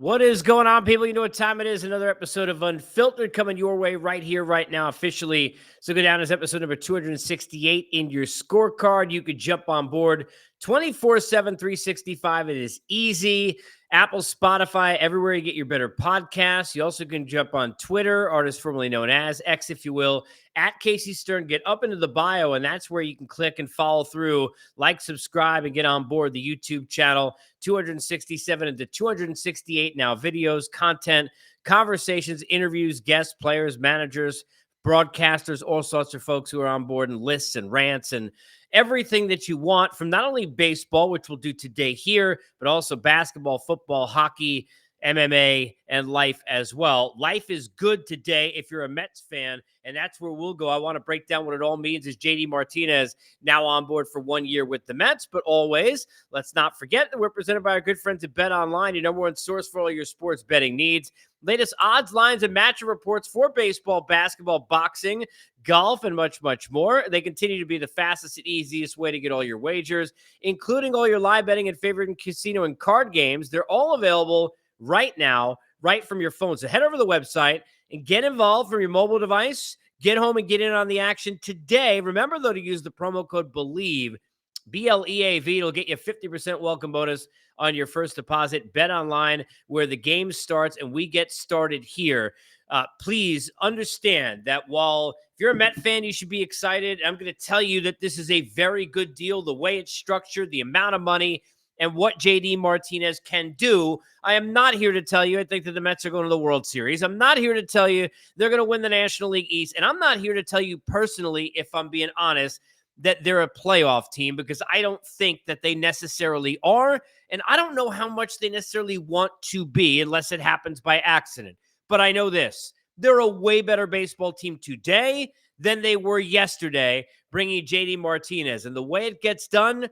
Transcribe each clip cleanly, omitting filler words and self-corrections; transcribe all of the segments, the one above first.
What is going on, people? You know what time it is. Another episode of Unfiltered coming your way right here, right now, officially. So go down as episode number 268 in your scorecard. You could jump on board 24/7, 365. It is easy. Apple, Spotify, everywhere you get your better podcasts. You also can jump on Twitter, artist formerly known as X, if you will, at Casey Stern. Get up into the bio, and that's where you can click and follow through, like, subscribe, and get on board the YouTube channel. 267 into 268 now videos, content, conversations, interviews, guests, players, managers, broadcasters, all sorts of folks who are on board, and lists and rants and everything that you want from not only baseball, which we'll do today here, but also basketball, football, hockey, MMA, and life as well. Life is good today if you're a Mets fan, and that's where we'll go. I want to break down what it all means as JD Martinez now on board for 1 year with the Mets, but always, let's not forget that we're presented by our good friends at Bet Online, your number one source for all your sports betting needs. Latest odds, lines, and matchup reports for baseball, basketball, boxing, golf, and much, much more. They continue to be the fastest and easiest way to get all your wagers, including all your live betting and favorite casino and card games. They're all available right now, right from your phone. So head over to the website and get involved from your mobile device. Get home and get in on the action today. Remember, though, to use the promo code BELIEVE, BLEAV. It'll get you a 50% welcome bonus on your first deposit. Bet Online, where the game starts and we get started here. Please understand that while if you're a Met fan, you should be excited. I'm going to tell you that this is a very good deal. The way it's structured, the amount of money, and what JD Martinez can do. I am not here to tell you I think that the Mets are going to the World Series. I'm not here to tell you they're going to win the National League East. And I'm not here to tell you personally, if I'm being honest, that they're a playoff team, because I don't think that they necessarily are. And I don't know how much they necessarily want to be unless it happens by accident. But I know this. They're a way better baseball team today than they were yesterday, bringing JD Martinez. And the way it gets done,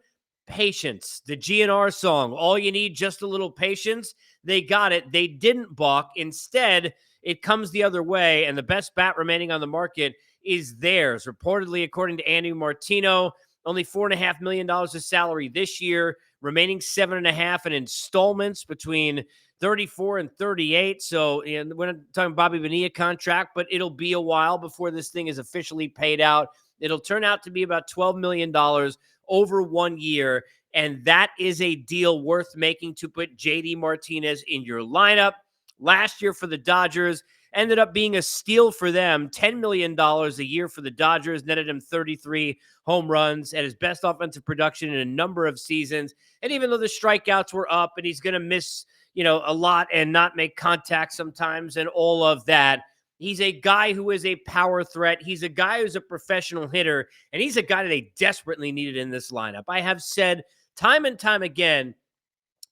patience. The GNR song, all you need, just a little patience. They got it. They didn't balk. Instead, it comes the other way, and the best bat remaining on the market is theirs. Reportedly, according to Andy Martino, only $4.5 million of salary this year, remaining $7.5 million in installments between 34 and 38. So, and we're not talking Bobby Bonilla contract, but it'll be a while before this thing is officially paid out. It'll turn out to be about $12 million over 1 year, and that is a deal worth making to put JD Martinez in your lineup. Last year for the Dodgers ended up being a steal for them. $10 million a year for the Dodgers, netted him 33 home runs at his best offensive production in a number of seasons. And even though the strikeouts were up and he's going to miss, a lot and not make contact sometimes and all of that, he's a guy who is a power threat. He's a guy who's a professional hitter, and he's a guy that they desperately needed in this lineup. I have said time and time again,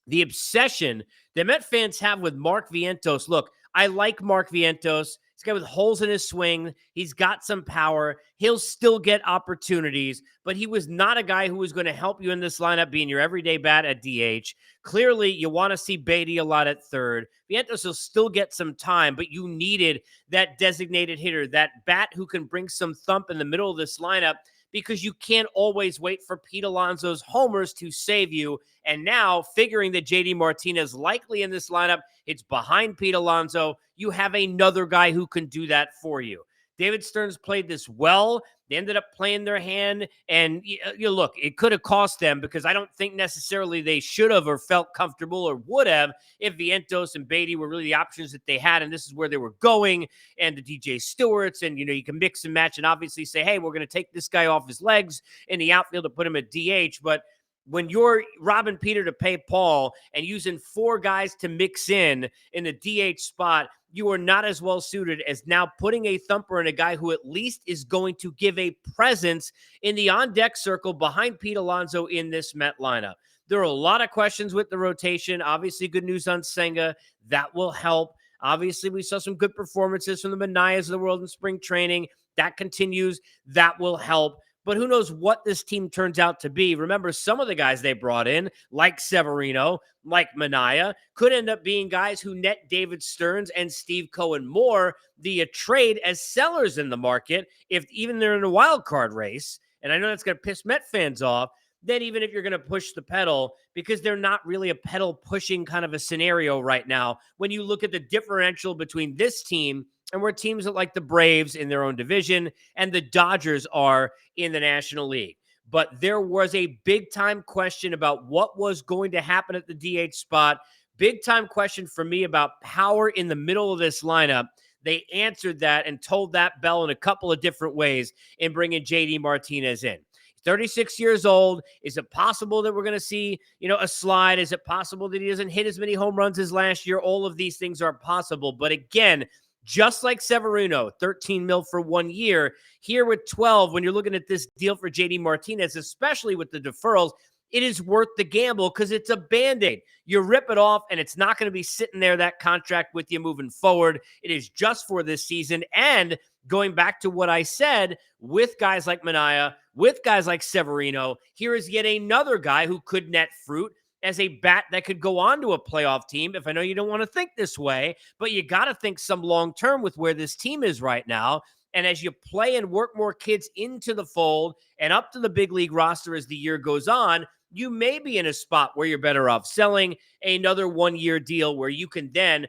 the obsession that Met fans have with Mark Vientos. Look, I like Mark Vientos. He's a guy with holes in his swing. He's got some power. He'll still get opportunities, but he was not a guy who was going to help you in this lineup being your everyday bat at DH. Clearly, you want to see Beatty a lot at third. Vientos will still get some time, but you needed that designated hitter, that bat who can bring some thump in the middle of this lineup, because you can't always wait for Pete Alonso's homers to save you. And now, figuring that JD Martinez likely in this lineup, it's behind Pete Alonso, you have another guy who can do that for you. David Stearns played this well. They ended up playing their hand, and look, it could have cost them, because I don't think necessarily they should have or felt comfortable or would have if Vientos and Beatty were really the options that they had, and this is where they were going, and the DJ Stewarts, and you can mix and match and obviously say, hey, we're going to take this guy off his legs in the outfield to put him at DH, but when you're robbing Peter to pay Paul and using four guys to mix in the DH spot, you are not as well suited as now putting a thumper in a guy who at least is going to give a presence in the on-deck circle behind Pete Alonso in this Met lineup. There are a lot of questions with the rotation. Obviously, good news on Senga. That will help. Obviously, we saw some good performances from the Manayas of the world in spring training. That continues. That will help. But who knows what this team turns out to be. Remember, some of the guys they brought in, like Severino, like Manaya, could end up being guys who net David Stearns and Steve Cohen more via trade as sellers in the market, if even they're in a wild card race. And I know that's going to piss Met fans off, than even if you're going to push the pedal, because they're not really a pedal pushing kind of a scenario right now. When you look at the differential between this team and where teams like the Braves in their own division and the Dodgers are in the National League. But there was a big time question about what was going to happen at the DH spot. Big time question for me about power in the middle of this lineup. They answered that and told that bell in a couple of different ways in bringing JD Martinez in. 36 years old. Is it possible that we're going to see, a slide? Is it possible that he doesn't hit as many home runs as last year? All of these things are possible. But again, just like Severino, 13 mil for 1 year, here with 12, when you're looking at this deal for JD Martinez, especially with the deferrals, it is worth the gamble because it's a Band-Aid. You rip it off, and it's not going to be sitting there, that contract, with you moving forward. It is just for this season. And going back to what I said, with guys like Manaea, with guys like Severino, here is yet another guy who could net fruit as a bat that could go on to a playoff team. If I know you don't want to think this way, but you got to think some long-term with where this team is right now. And as you play and work more kids into the fold and up to the big league roster as the year goes on, you may be in a spot where you're better off selling another 1-year deal where you can then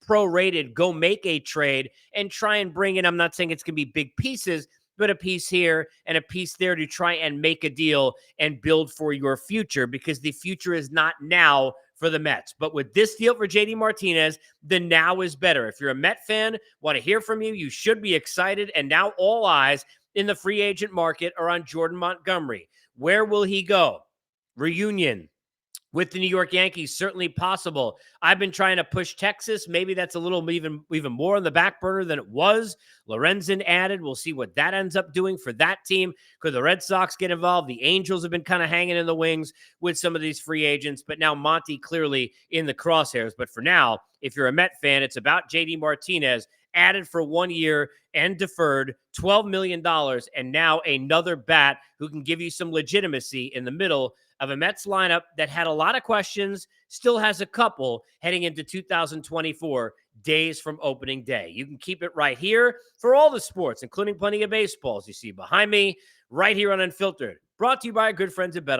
prorated go make a trade and try and bring in, I'm not saying it's going to be big pieces, but a piece here and a piece there to try and make a deal and build for your future, because the future is not now for the Mets. But with this deal for JD Martinez, the now is better. If you're a Met fan, want to hear from you, you should be excited. And now all eyes in the free agent market are on Jordan Montgomery. Where will he go? Reunion with the New York Yankees, certainly possible. I've been trying to push Texas. Maybe that's a little even more on the back burner than it was. Lorenzen added. We'll see what that ends up doing for that team. Could the Red Sox get involved? The Angels have been kind of hanging in the wings with some of these free agents, but now Monty clearly in the crosshairs. But for now, if you're a Met fan, it's about JD Martinez, added for 1 year and deferred $12 million, and now another bat who can give you some legitimacy in the middle of a Mets lineup that had a lot of questions, still has a couple heading into 2024, days from opening day. You can keep it right here for all the sports, including plenty of baseballs you see behind me, right here on Unfiltered. Brought to you by our good friends at Bet.